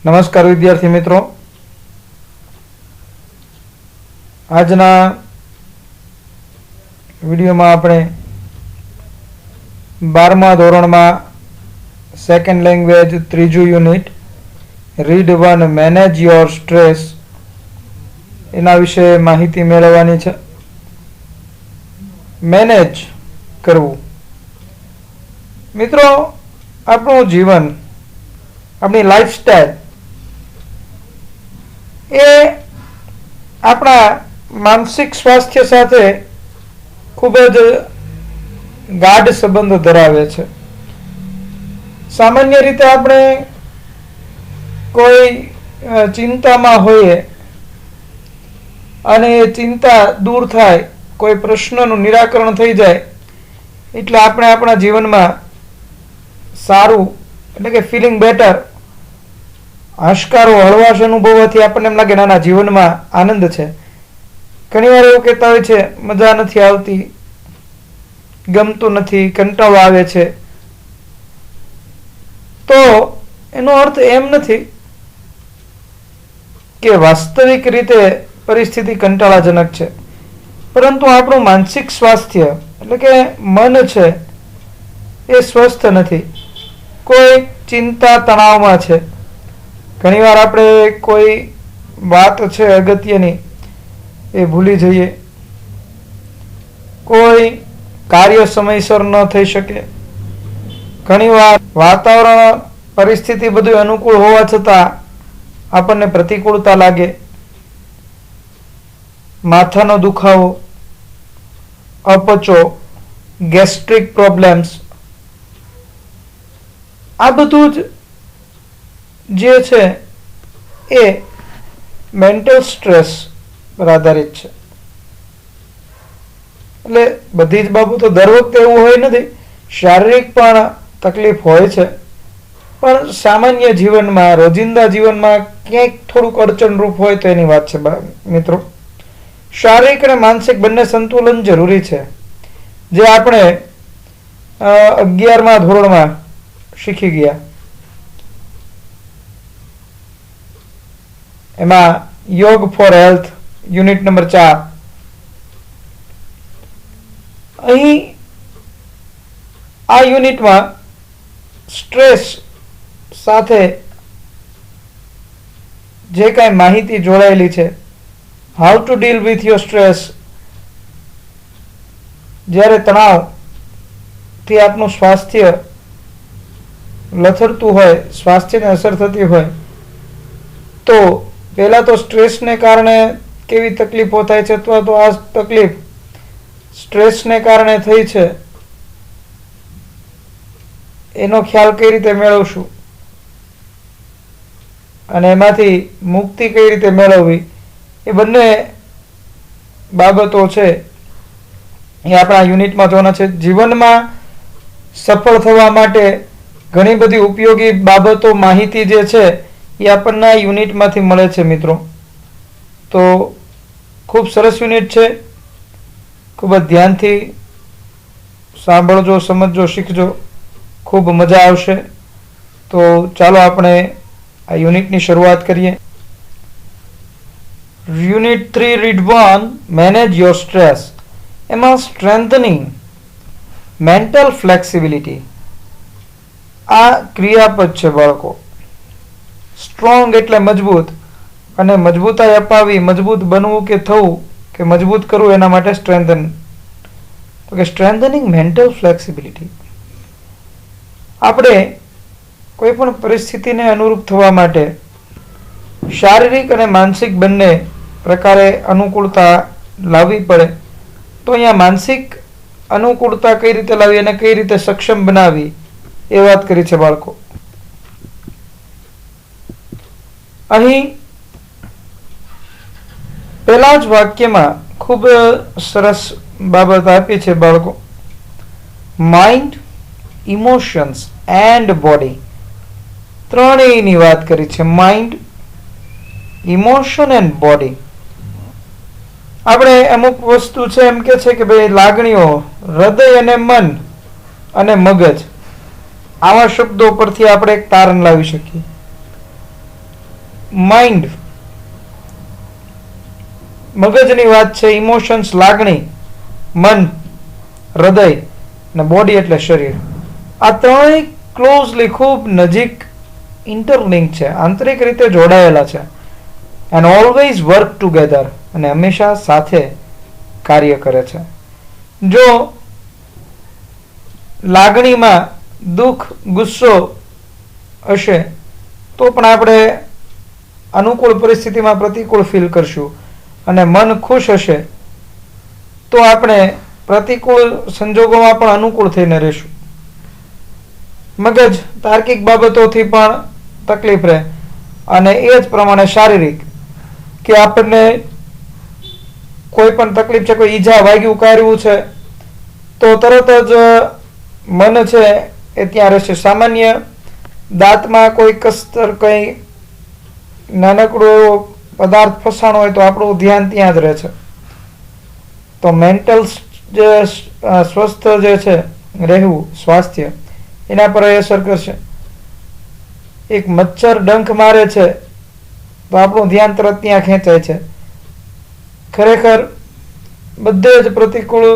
નમસ્કાર વિદ્યાર્થી મિત્રો, આજના વિડીયોમાં આપણે 12મા ધોરણમાં સેકન્ડ લેંગ્વેજ ત્રીજું unit read 1 manage your stress એના વિશે માહિતી મેળવવાની છે. મેનેજ કરવું મિત્રો, આપણું જીવન, આપણી લાઈફસ્ટાઈલ એ આપણા માનસિક સ્વાસ્થ્ય સાથે ખૂબ જ ગાઢ સંબંધ ધરાવે છે. સામાન્ય રીતે આપણે કોઈ ચિંતામાં હોઈએ અને એ ચિંતા દૂર થાય, કોઈ પ્રશ્નનું નિરાકરણ થઈ જાય એટલે આપણે આપણા જીવનમાં સારું એટલે કે ફીલિંગ બેટર, હાશકારો, હળવાશ અનુભવવાથી આપણને એમ લાગે નાના જીવનમાં આનંદ છે. ઘણી વાર એવું કહેતા હોય છે મજા નથી આવતી, ગમતું નથી, કંટાળો આવે છે. તો એનો અર્થ એમ નથી કે વાસ્તવિક રીતે પરિસ્થિતિ કંટાળાજનક છે, પરંતુ આપણું માનસિક સ્વાસ્થ્ય એટલે કે મન છે એ સ્વસ્થ નથી, કોઈ ચિંતા તણાવમાં છે. ઘણીવાર આપણે કોઈ વાત છે અગત્યની એ ભૂલી જઈએ, કોઈ કાર્ય સમયસર ન થઈ શકે, ઘણીવાર વાતાવરણ પરિસ્થિતિ બધું અનુકૂળ હોવા છતાં આપણને પ્રતિકૂળતા લાગે, માથાનો દુખાવો, અપચો, ગેસ્ટ્રિક પ્રોબ્લેમ્સ, આ બધું જ જે છે એ મેન્ટલ સ્ટ્રેસ પર આધારિત છે. એટલે બધી જ બાબતો દર વખતે એવું હોય નથી, શારીરિક પણ તકલીફ હોય છે, પણ સામાન્ય જીવનમાં, રોજિંદા જીવનમાં ક્યાંક થોડુંક અડચણરૂપ હોય તો એની વાત છે મિત્રો. શારીરિક અને માનસિક બંને સંતુલન જરૂરી છે, જે આપણે 11મા ધોરણમાં શીખી ગયા. એમાં યોગ ફોર હેલ્થ યુનિટ નંબર 4. અહીં આ યુનિટમાં સ્ટ્રેસ સાથે જે કાંઈ માહિતી જોડાયેલી છે, how to deal with your stress, જ્યારે તણાવથી આપનું સ્વાસ્થ્ય લથડતું હોય, સ્વાસ્થ્યને અસર થતી હોય, તો પહેલા તો સ્ટ્રેસને કારણે કેવી તકલીફો થાય છે અથવા તો આ તકલીફ સ્ટ્રેસને કારણે થઈ છે એનો ખ્યાલ કઈ રીતે મેળવશું અને એમાંથી મુક્તિ કઈ રીતે મેળવવી, એ બંને બાબતો છે એ આપણા યુનિટમાં જોવાના છે. જીવનમાં સફળ થવા માટે ઘણી બધી ઉપયોગી બાબતો, માહિતી જે છે એ આપણને યુનિટમાંથી મળે છે મિત્રો. તો ખૂબ સરસ યુનિટ છે, ખૂબ જ ધ્યાનથી સાંભળજો, સમજજો, શીખજો, ખૂબ મજા આવશે. તો ચાલો આપણે આ યુનિટની શરૂઆત કરીએ. Unit 3 read 1 manage your stress. એમાં સ્ટ્રેન્થનિંગ મેન્ટલ ફ્લેક્સિબિલિટી આ ક્રિયાપદ છે બાળકો. સ્ટ્રોંગ એટલે મજબૂત, અને મજબૂતાઈ અપાવી, મજબૂત બનવું કે થવું કે મજબૂત કરવું, એના માટે સ્ટ્રેન્થન. તો કે સ્ટ્રેન્થનિંગ મેન્ટલ ફ્લેક્સિબિલિટી. આપણે કોઈ પણ પરિસ્થિતિને અનુરૂપ થવા માટે શારીરિક અને માનસિક બંને પ્રકારે અનુકૂળતા લાવવી પડે. તો અહીંયા માનસિક અનુકૂળતા કઈ રીતે લાવી અને કઈ રીતે સક્ષમ બનાવવી એ વાત કરી છે બાળકો. અહીં પહેલા જ વાક્યમાં ખૂબ સરસ બાબત આપી છે બાળકો. માઇન્ડ, ઇમોશન્સ એન્ડ બોડી, ત્રણેયની વાત કરી છે. Mind, emotion and body. આપણે અમુક વસ્તુ છે એમ કે છે કે ભાઈ લાગણીઓ, હૃદય અને મન અને મગજ, આવા શબ્દો પરથી આપણે એક તારણ લાવી શકીએ. માઇન્ડ મગજની વાત છે, ઇમોશન્સ લાગણી, મન હૃદય અને બોડી એટલે શરીર, આ ત્રણેય ક્લોઝલી ખૂબ નજીક ઇન્ટરલિંક છે, આંતરિક રીતે જોડાયેલા છે. એન્ડ ઓલવેઝ વર્ક ટુગેધર, અને હંમેશા સાથે કાર્ય કરે છે. જો લાગણીમાં દુઃખ ગુસ્સો હશે તો પણ આપણે અનુકૂળ પરિસ્થિતિમાં પ્રતિકૂળ ફીલ કરશું, અને મન ખુશ હશે તો આપણે પ્રતિકૂળ સંજોગોમાં પણ અનુકૂળ થઈને રહીશું. મગજ તાર્કિક બાબતોથી પણ તકલીફ રહે, અને એ જ પ્રમાણે શારીરિક, કે આપણને કોઈ પણ તકલીફ છે, કોઈ ઈજા વાગ્યું કાર્યું છે તો તરત જ મન છે એ ત્યાં રહેશે. સામાન્ય દાંતમાં કોઈ કસ્તર, કંઈ નાનકડો પદાર્થ ફસાણો હોય તો આપણું ધ્યાન ત્યાં જ રહે છે. તો મેન્ટલ જે સ્વસ્થ જે છે રહેવું, સ્વાસ્થ્ય, એના પર અસર કરશે. એક મચ્છર ડંખ મારે છે તો આપણું ધ્યાન તરત ત્યાં ખેંચાય છે. ખરેખર બધે જ પ્રતિકૂળ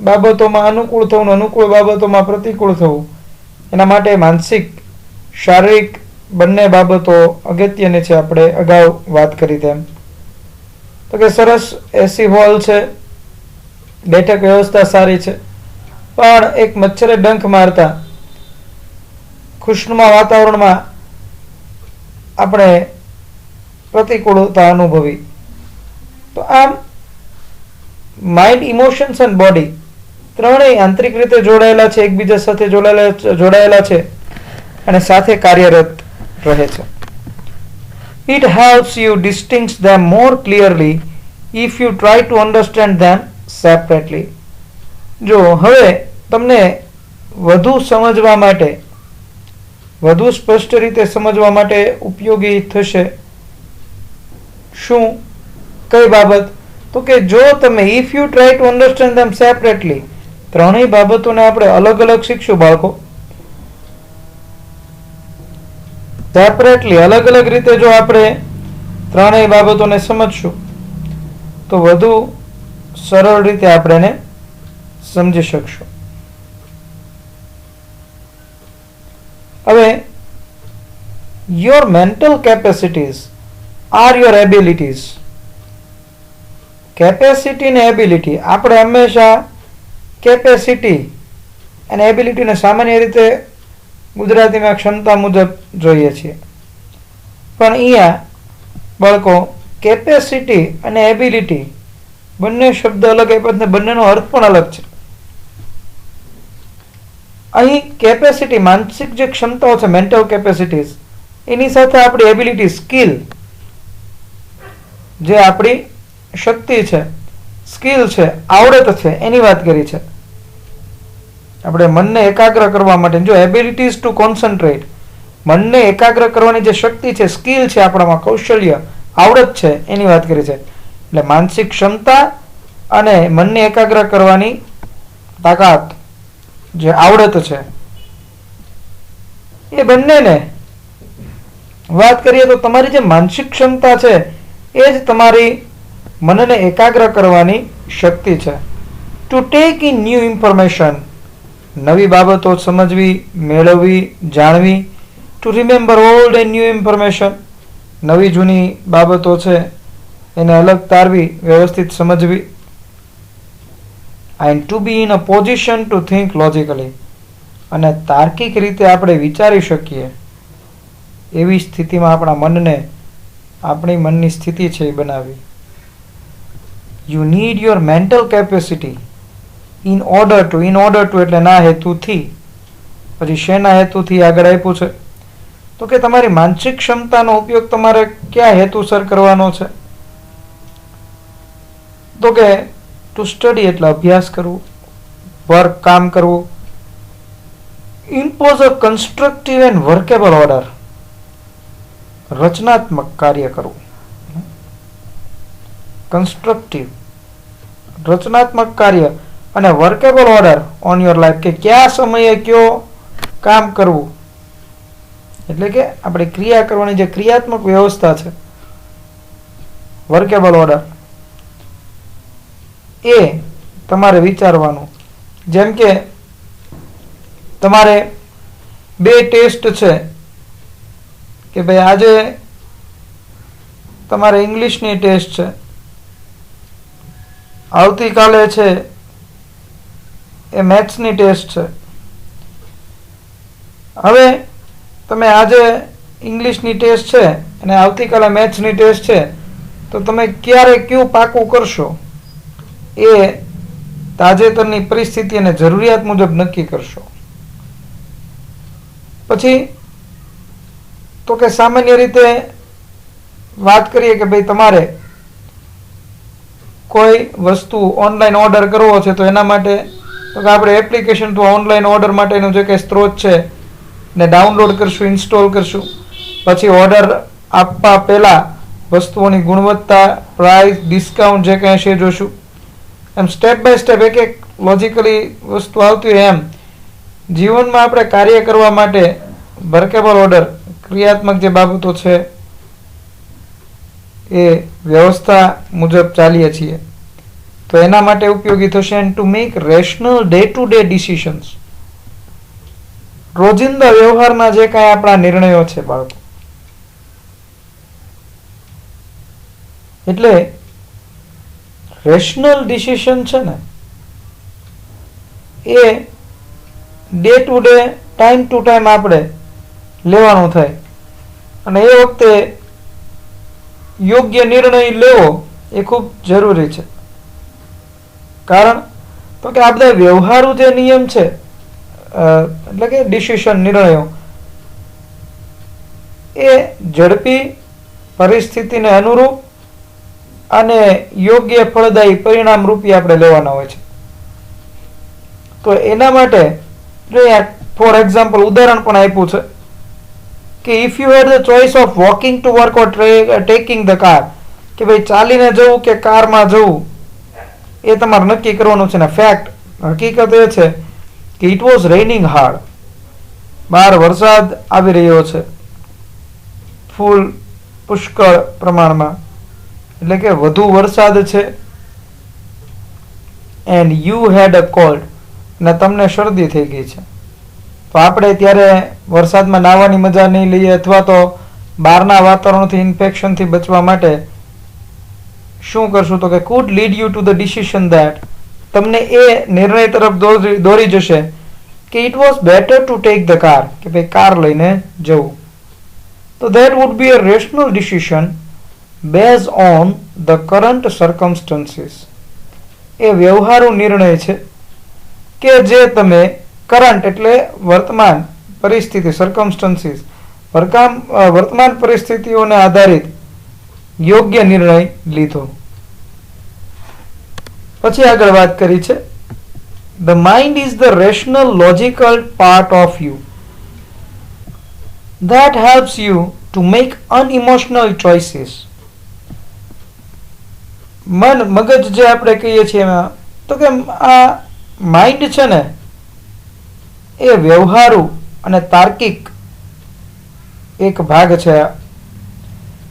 બાબતોમાં અનુકૂળ થવું, અનુકૂળ બાબતોમાં પ્રતિકૂળ થવું, એના માટે માનસિક શારીરિક બંને બાબતો અગત્યની છે. આપણે અગાઉ વાત કરી તેમ. તો કે સરસ એસી હોલ છે, બેઠક વ્યવસ્થા સારી છે, પણ એક મચ્છરે ડંખ મારતા ખુશનુમા વાતાવરણમાં આપણે પ્રતિકૂળતા અનુભવી. તો આમ માઇન્ડ, ઇમોશન્સ અને બોડી ત્રણેય આંતરિક રીતે જોડાયેલા છે, એકબીજા સાથે જોડાયેલા છે અને સાથે કાર્યરત રહે છે. It helps you distinguish them more clearly if you try to understand them separately. જો હવે તમને વધુ સમજવા માટે, વધુ સ્પષ્ટ રીતે સમજવા માટે ઉપયોગી થશે. શું? કઈ બાબત? તો કે જો તમે if you try to understand them separately, ત્રણેય બાબતોને આપણે અલગ અલગ શીખશું બાળકો. સેપરેટલી, અલગ અલગ રીતે જો આપણે ત્રણેય બાબતોને સમજશું તો વધુ સરળ રીતે આપણે એને સમજી શકશું. હવે your mental capacities are your abilities. Capacity ને એબિલિટી, આપણે હંમેશા કેપેસિટી અને એબિલિટીને સામાન્ય રીતે ગુજરાતીમાં ક્ષમતા મુજબ જોઈએ છીએ, પણ અહીંયા બાળકો કેપેસિટી અને એબિલિટી બંને શબ્દ અલગ આપ્યા છે, બંનેનો અર્થ પણ અલગ છે. અહીં કેપેસિટી માનસિક જે ક્ષમતાઓ છે, મેન્ટલ કેપેસિટીઝ, એની સાથે આપણી એબિલિટી, સ્કિલ, જે આપણી શક્તિ છે, સ્કિલ છે, આવડત છે, એની વાત કરી છે. આપણે મનને એકાગ્ર કરવા માટે, જો એબિલિટીઝ ટુ કોન્સન્ટ્રેટ, મનને એકાગ્ર કરવાની જે શક્તિ છે, સ્કિલ છે, આપણામાં કૌશલ્ય, આવડત છે, એની વાત કરી છે. એટલે માનસિક ક્ષમતા અને મનને એકાગ્ર કરવાની તાકાત, જે આવડત છે, એ બંનેને વાત કરીએ તો તમારી જે માનસિક ક્ષમતા છે એ જ તમારી મનને એકાગ્ર કરવાની શક્તિ છે. To take in new information, નવી બાબતો સમજવી, મેળવવી, જાણવી. To remember old and new information, નવી જૂની બાબતો છે એને અલગ તારવી, વ્યવસ્થિત સમજવી. And to be in a position to think logically, અને તાર્કિક રીતે આપણે વિચારી શકીએ એવી સ્થિતિમાં આપણા મનને, આપણી મનની સ્થિતિ છે એ બનાવી. You need your mental capacity in order to એટલે ના હેતુથી, પછી શેના હેતુથી આગળ આપ્યું છે તો કે તમારી માનસિક ક્ષમતાનો ઉપયોગ તમારે કયા હેતુસર કરવાનો છે? તો કે ટુ સ્ટડી એટલે અભ્યાસ કરવું, વર્ક કામ કરવું, impose a constructive and workable order, રચનાત્મક કાર્ય કરવું. કન્સ્ટ્રક્ટિવ, રચનાત્મક કાર્ય, અને workable order on your life, કે કયા સમયે કયો કામ કરવું એટલે કે આપણે ક્રિયા કરવાની જે ક્રિયાત્મક વ્યવસ્થા છે, વર્કેબલ ઓર્ડર, એ તમારે વિચારવાનું. જેમ કે તમારે 2 ટેસ્ટ છે કે ભાઈ આજે તમારે ઇંગ્લિશની ટેસ્ટ છે, આવતીકાલે છે એ મેથ્સની ટેસ્ટ છે. હવે તમે આજે ઇંગ્લિશની ટેસ્ટ છે અને આવતીકાલે મેથ્સની ટેસ્ટ છે, તો તમે ક્યારે કયું પાકું કરશો એ તાજેતરની પરિસ્થિતિ અને જરૂરિયાત મુજબ નક્કી કરશો. પછી તો કે સામાન્ય રીતે વાત કરીએ કે ભાઈ તમારે કોઈ વસ્તુ ઓનલાઈન ઓર્ડર કરવો છે, તો એના માટે તો કે આપણે એપ્લિકેશન તો ઓનલાઈન ઓર્ડર માટેનો જે કંઈ સ્ત્રોત છે ને ડાઉનલોડ કરશું, ઇન્સ્ટોલ કરશું. પછી ઓર્ડર આપવા પહેલાં વસ્તુઓની ગુણવત્તા, પ્રાઇસ, ડિસ્કાઉન્ટ જે કંઈ છે જોશું. એમ સ્ટેપ બાય સ્ટેપ એક એક લોજિકલી વસ્તુ આવતી હોય એમ જીવનમાં આપણે કાર્ય કરવા માટે વર્કેબલ ઓર્ડર, ક્રિયાત્મક જે બાબતો છે એ વ્યવસ્થા મુજબ ચાલીએ છીએ. તો એના માટે ઉપયોગી થશે. And to make rational day to day decisions, રોજિંદા વ્યવહારના જે કાંઈ આપણા નિર્ણયો છે બાળકો, એટલે રેશનલ ડિસિશન છે ને એ day to day, time to time આપણે લેવાનું થાય. અને એ વખતે યોગ્ય નિર્ણય લેવો એ ખૂબ જરૂરી છે. કારણ તો કે આપણે વ્યવહારુ જે નિયમ છે, એટલે કે ડિસિશન, નિર્ણયો, એ ઝડપી, પરિસ્થિતિને અનુરૂપ અને યોગ્ય ફળદાયી પરિણામ રૂપી આપણે લેવાના હોય છે. તો એના માટે જો ફોર એક્ઝામ્પલ ઉદાહરણ પણ આપ્યું છે કે if you had the choice of walking to work or taking the car, કે ભાઈ ચાલીને જવું કે કારમાં જવું એ તમારે નક્કી કરવાનું છે. ને ફેક્ટ, હકીકત એ છે કે ઇટ વોઝ રેઇનિંગ હાર્ડ, બહાર વરસાદ આવી રહ્યો છે ફૂલ પુષ્કળ પ્રમાણમાં, એટલે કે વધુ વરસાદ છે. And you had a cold, ને તમને શરદી થઈ ગઈ છે. તો આપણે ત્યારે વરસાદમાં નાહવાની મજા નહીં લઈએ, અથવા તો બહારના વાતાવરણથી ઇન્ફેક્શનથી બચવા માટે શું કરશું તો કે could lead you to the decision that, તમને એ નિર્ણય તરફ દોરી જશે કે it was better to take the car, કે ભાઈ કાર લઈને જવું. તો that would be a rational decision base on the current circumstances. એ વ્યવહારુ નિર્ણય છે કે જે તમે કરંટ એટલે વર્તમાન પરિસ્થિતિ, સર્કમસ્ટન્સીસ, વર્તમાન પરિસ્થિતિઓને આધારિત યોગ્ય નિર્ણય લીધો. પછી આગળ વાત કરી છે the mind is the rational logical part of you that helps you to make unemotional choices. મગજ જે આપણે કહીએ છીએ એમાં તો કે આ માઇન્ડ છે ને એ વ્યવહારુ અને તાર્કિક એક ભાગ છે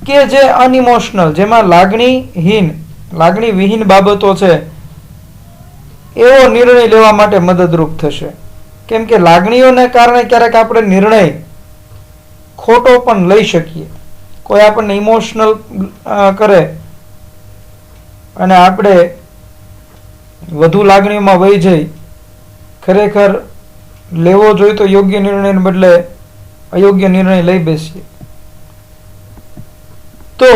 કે જે અનઇમોશનલ, જેમાં લાગણી વિહીન બાબતો છે એવો નિર્ણય લેવા માટે મદદરૂપ થશે. કેમ કે લાગણીઓને કારણે ક્યારેક આપણે નિર્ણય ખોટો પણ લઈ શકીએ. કોઈ આપણને ઇમોશનલ કરે અને આપણે વધુ લાગણીઓમાં વહી જઈ ખરેખર લેવો જોઈએ તો યોગ્ય નિર્ણયને બદલે અયોગ્ય નિર્ણય લઈ બેસીએ. તો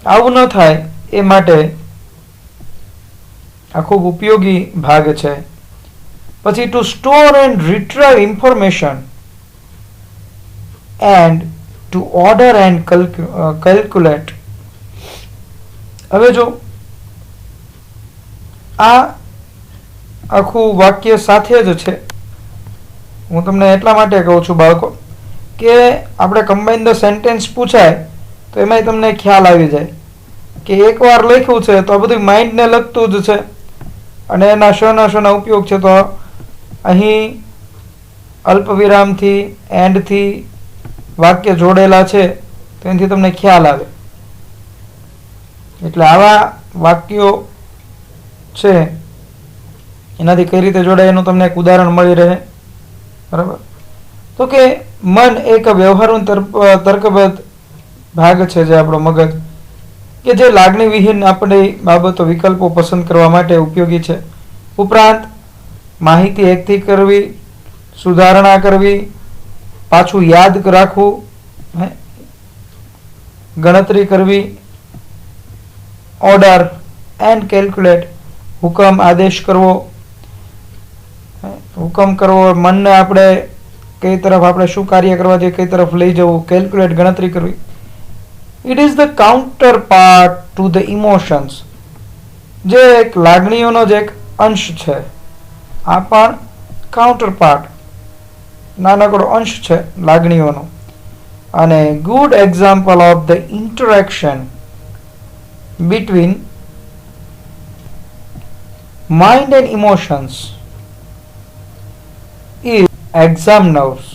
આવું ન થાય એ માટે આ ખૂબ ઉપયોગી ભાગ છે. પછી to store and retrieve information and to order and calculate. હવે જો આ આખું વાક્ય સાથે જ છે, હું તમને એટલા માટે કહું છું બાળકો કે આપણે કમ્બાઇન ધ સેન્ટેન્સ પૂછાય તો એમાંય તમને ખ્યાલ આવી જાય કે એકવાર લખ્યું છે તો આ બધું માઇન્ડને લગતું જ છે અને એના શના ઉપયોગ છે. તો અહીં અલ્પવિરામથી, એન્ડથી, વાક્ય જોડેલા છે તો એનાથી તમને ખ્યાલ આવે. એટલે આવા વાક્યો છે એનાથી કઈ રીતે જોડાય એનું તમને એક ઉદાહરણ મળી રહે. બરાબર. તો કે મન એક વ્યવહારુ તર્કબદ્ધ ભાગ છે જે આપણો મગજ, કે જે લાગણી વિહીન આપણી બાબતો વિકલ્પો પસંદ કરવા માટે ઉપયોગી છે. ઉપરાંત માહિતી એકઠી કરવી, સુધારણા કરવી, પાછું યાદ રાખવું, ગણતરી કરવી, ઓર્ડર એન્ડ કેલ્ક્યુલેટ, હુકમ આદેશ કરવો, મનને આપણે કઈ તરફ આપણે શું કાર્ય કરવા જોઈએ, કઈ તરફ લઈ જવું, કેલ્ક્યુલેટ ગણતરી કરવી. It is the counter part to the emotions, જે એક લાગણીઓનો જ એક અંશ છે. આ પણ કાઉન્ટર પાર્ટ, નાનકડો અંશ છે લાગણીઓનો. અને good example of the interaction between mind and emotions is exam nerves.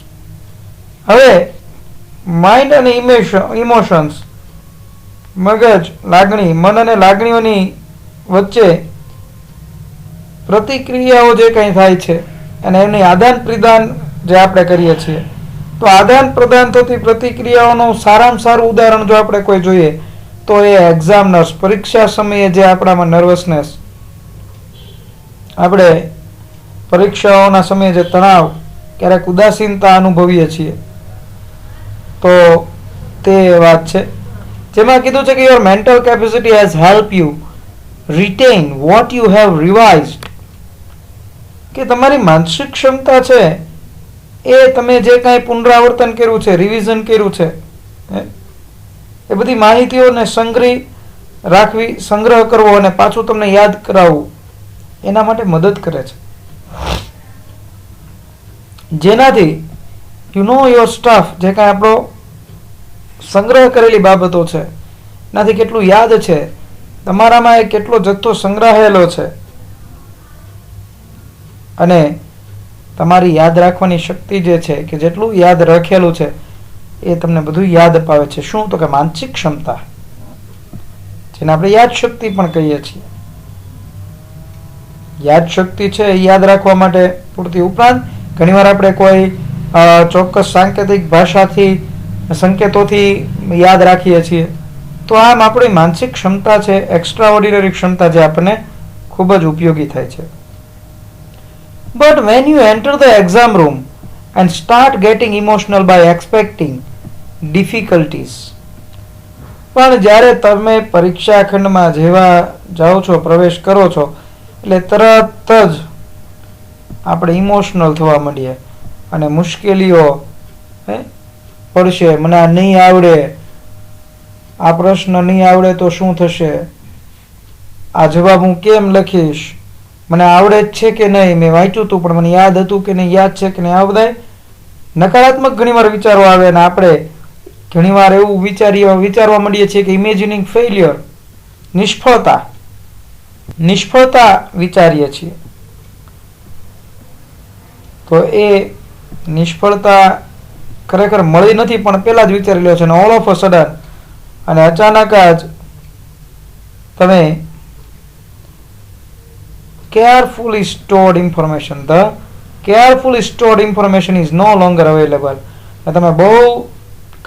હવે માઇન્ડ અને ઇમોશન્સ, મગજ, લાગણી, મન અને લાગણીઓની વચ્ચે પ્રતિક્રિયાઓ જે કંઈ થાય છે અને એમની આદાન પ્રદાન જે આપણે કરીએ છીએ, તો આદાન પ્રદાન થતી પ્રતિક્રિયાઓનું સારામાં સારું ઉદાહરણ જો આપણે કોઈ જોઈએ તો એ એક્ઝામનર્સ, પરીક્ષા સમયે જે આપણામાં નર્વસનેસ, આપણે પરીક્ષાઓના સમયે જે તણાવ, ક્યારેક ઉદાસીનતા અનુભવીએ છીએ, તો તે વાત છે. જેમાં કીધું છે કે your mental capacity has help you written what you have revised, કે તમારી માનસિક ક્ષમતા છે એ તમે જે કાંઈ પુનરાવર્તન કર્યું છે, રિવિઝન કર્યું છે, એ બધી માહિતીઓને રાખવી, સંગ્રહ કરવો અને પાછું તમને યાદ કરાવવું, એના માટે મદદ કરે છે. જેનાથી યુ નો યોર સ્ટફ, જે કાંઈ આપણો સંગ્રહ કરેલી બાબતો છે એનાથી કેટલું યાદ છે, તમારામાં એ કેટલો જથ્થો સંગ્રહાયેલો છે, અને તમારી યાદ રાખવાની શક્તિ જે છે, કે જેટલું યાદ રાખેલું છે એ તમને બધું યાદ અપાવે છે. શું? તો કે માનસિક ક્ષમતા, જેને આપણે યાદ શક્તિ પણ કહીએ છીએ. યાદ શક્તિ છે એ યાદ રાખવા માટે પૂરતી. ઉપરાંત ઘણીવાર આપણે કોઈ ચોક્કસ સાંકેતિક ભાષાથી, સંકેતોથી યાદ રાખીએ છીએ, તો આમ આપણી માનસિક ક્ષમતા છે, એક્સ્ટ્રા ઓર્ડિનરી ક્ષમતા, જે આપણને ખૂબ જ ઉપયોગી થાય છે. But when you enter the exam room and start getting emotional by expecting difficulties, પણ જ્યારે તમે પરીક્ષા ખંડમાં જેવા જાઓ છો, પ્રવેશ કરો છો, એટલે તરત જ આપણે ઇમોશનલ થવા માંડીએ અને મુશ્કેલીઓ પડશે. મને આ નહીં આવડે, આ પ્રશ્ન નહીં આવડે તો શું થશે, આ જવાબ હું કેમ લખીશ, મને આવડે જ છે કે નહીં, મેં વાંચ્યું હતું પણ મને યાદ હતું કે નહીં, યાદ છે કે નહીં, આ બધા નકારાત્મક ઘણીવાર વિચારો આવે અને આપણે ઘણીવાર એવું વિચારવા માંડીએ છીએ કે ઇમેજિનિંગ ફેલ્યોર, નિષ્ફળતા વિચારીએ છીએ. તો એ નિષ્ફળતા ખરેખર મળી નથી, પણ પહેલા જ વિચારી લ્યો છે, અને ઓલ ઓફ અ સડન, અને અચાનક જ તમે carefully stored information, the carefully stored information is no longer available. તમે બહુ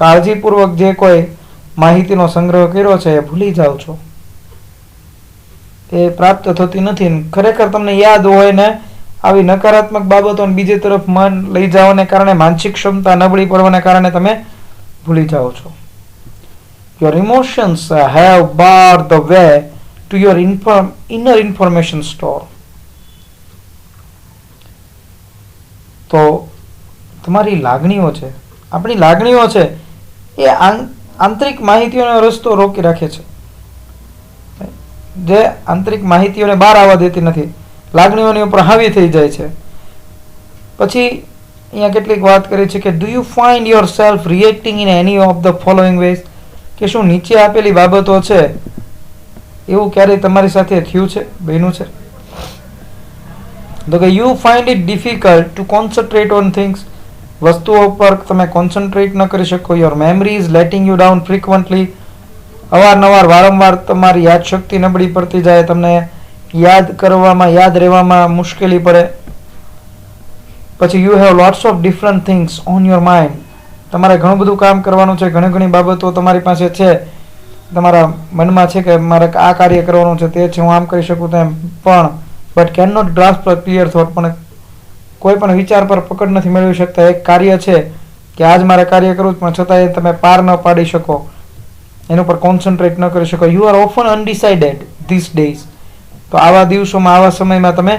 કાળજીપૂર્વક જે કોઈ માહિતીનો સંગ્રહ કર્યો છે એ ભૂલી જાઓ છો, એ પ્રાપ્ત થતી નથી. ખરેખર તમને યાદ હોય ને આવી નકારાત્મક બાબતોને બીજી તરફ મન લઈ જવાને કારણે, માનસિક ક્ષમતા નબળી પડવાને કારણે તમે ભૂલી જાઓ છો. Your emotions have barred the way to your inner information store. તો તમારી લાગણીઓ છે, આપણી લાગણીઓ છે, એ આંતરિક માહિતીઓનો રસ્તો રોકી રાખે છે, જે આંતરિક માહિતીઓને બહાર આવવા દેતી નથી, લાગણીઓની ઉપર હાવી થઈ જાય છે. પછી અહીંયા કેટલીક વાત કરી છે કે do you find yourself reacting in any of the following ways, કે શું નીચે આપેલી બાબતો છે એવું ક્યારેય તમારી સાથે થયું છે, બન્યું છે? તો કે you find it difficult to concentrate on things, વસ્તુઓ પર તમે કોન્સન્ટ્રેટ ન કરી શકો. Your memory is letting you down frequently. અવારનવાર વારંવાર તમારી યાદશક્તિ નબળી પડતી જાય, તમને યાદ કરવામાં યાદ રહેવામાં મુશ્કેલી પડે. પછી you have lots of different things on your mind. તમારે ઘણું બધું કામ કરવાનું છે, ઘણી ઘણી બાબતો તમારી પાસે છે, તમારા મનમાં છે કે મારે આ કાર્ય કરવાનું છે, તે છે, હું આમ કરી શકું તેમ, પણ but can not grasp a clear thought. પણ કોઈ પણ વિચાર પર પકડ નથી મેળવી શકતા. એક કાર્ય છે કે આજ મારે કાર્ય કરવું, પણ છતાં તમે પાર ન પાડી શકો, એના પર કોન્સન્ટ્રેટ ન કરી શકો. You are often undecided this days. તો આવા દિવસોમાં, આવા સમયમાં તમે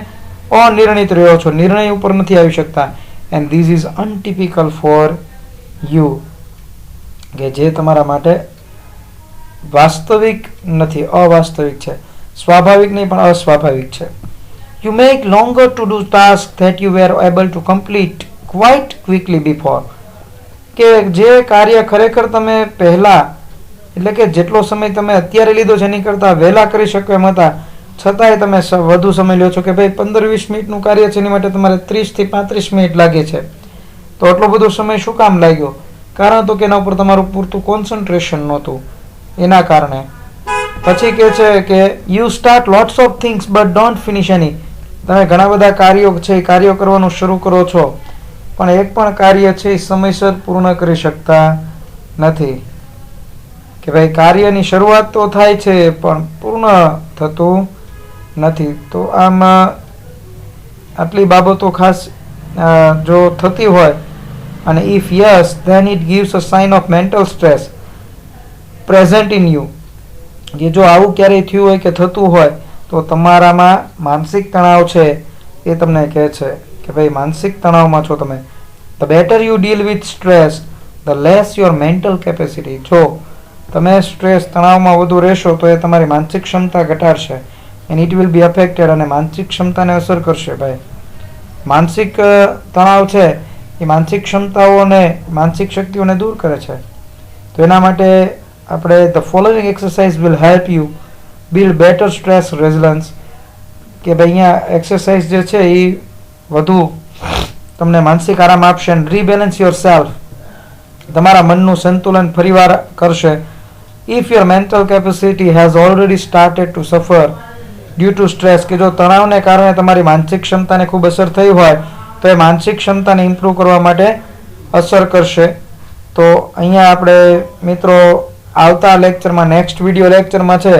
અનિર્ણિત રહ્યો છો, નિર્ણય ઉપર નથી આવી શકતા. And this is untypical for you, કે જે તમારા માટે વાસ્તવિક નથી, અવાસ્તવિક છે. સ્વાભાવિક નહીં પણ અસ્વાભાવિક છે. You make longer to do tasks that you were able to complete quite quickly before. કે જે કાર્ય ખરેખર તમે પહેલા, એટલે કે જેટલો સમય તમે અત્યારે લીધો છે એની કરતા વહેલા કરી શકો એમ હતા, છતાંય તમે વધુ સમય લ્યો છો. કે ભાઈ 15-20 મિનિટનું કાર્ય છે, એની માટે તમારે 30 થી 35 મિનિટ લાગે છે. તો આટલો બધો સમય શું કામ લાગ્યો? કારણ તો કે એના ઉપર તમારું પૂરતું કોન્સન્ટ્રેશન નહોતું, એના કારણે. પછી કે છે કે you start lots of things but don't finish any. તમે ઘણા બધા કાર્યો છે એ કાર્યો કરવાનું શરૂ કરો છો, પણ એક પણ કાર્ય છે એ સમયસર પૂર્ણ કરી શકતા નથી. કે ભાઈ કાર્યની શરૂઆત તો થાય છે પણ પૂર્ણ થતું નથી. તો આમાં આટલી બાબતો ખાસ જો થતી હોય, અને if yes then it gives a sign of mental stress present in you. કે જો આવું ક્યારેય થયું હોય કે થતું હોય, તો તમારામાં માનસિક તણાવ છે એ તમને કહે છે કે ભાઈ માનસિક તણાવમાં છો તમે. The better you deal with stress the less your mental capacity. જો તમે સ્ટ્રેસ તણાવમાં વધુ રહેશો તો એ તમારી માનસિક ક્ષમતા ઘટાડશે, and it will be affected, અને માનસિક ક્ષમતાને અસર કરશે. ભાઈ માનસિક તણાવ છે એ માનસિક ક્ષમતાઓને, માનસિક શક્તિઓને દૂર કરે છે. તો એના માટે આપણે the following exercise will help you build better stress resilience. કે ભાઈ અહીંયા એક્સરસાઇઝ જે છે એ વધુ તમને માનસિક આરામ આપશે. And rebalance your self. તમારા મનનું સંતુલન ફરીવાર કરશે. If your mental capacity has already started to suffer due to stress. કે જો તણાવને કારણે તમારી માનસિક ક્ષમતાને ખૂબ અસર થઈ હોય, તો એ માનસિક ક્ષમતાને ઇમ્પ્રૂવ કરવા માટે અસર કરશે. તો અહીંયા આપણે મિત્રો આવતા લેક્ચરમાં, નેક્સ્ટ વિડીયો લેક્ચરમાં છે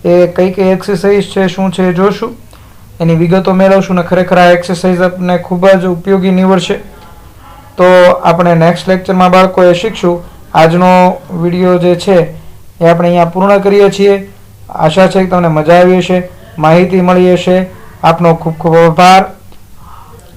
એ કઈ કઈ એક્સરસાઇઝ છે, શું છે એ જોશું, એની વિગતો મેળવશું. ને ખરેખર આ એક્સરસાઇઝ આપણને ખૂબ જ ઉપયોગી નીવડશે. તો આપણે નેક્સ્ટ લેક્ચરમાં બાળકોએ શીખશું. આજનો વિડીયો જે છે એ આપણે અહીંયા પૂર્ણ કરીએ છીએ. આશા છે કે તમને મજા આવી હશે, માહિતી મળી હશે. આપનો ખૂબ ખૂબ આભાર.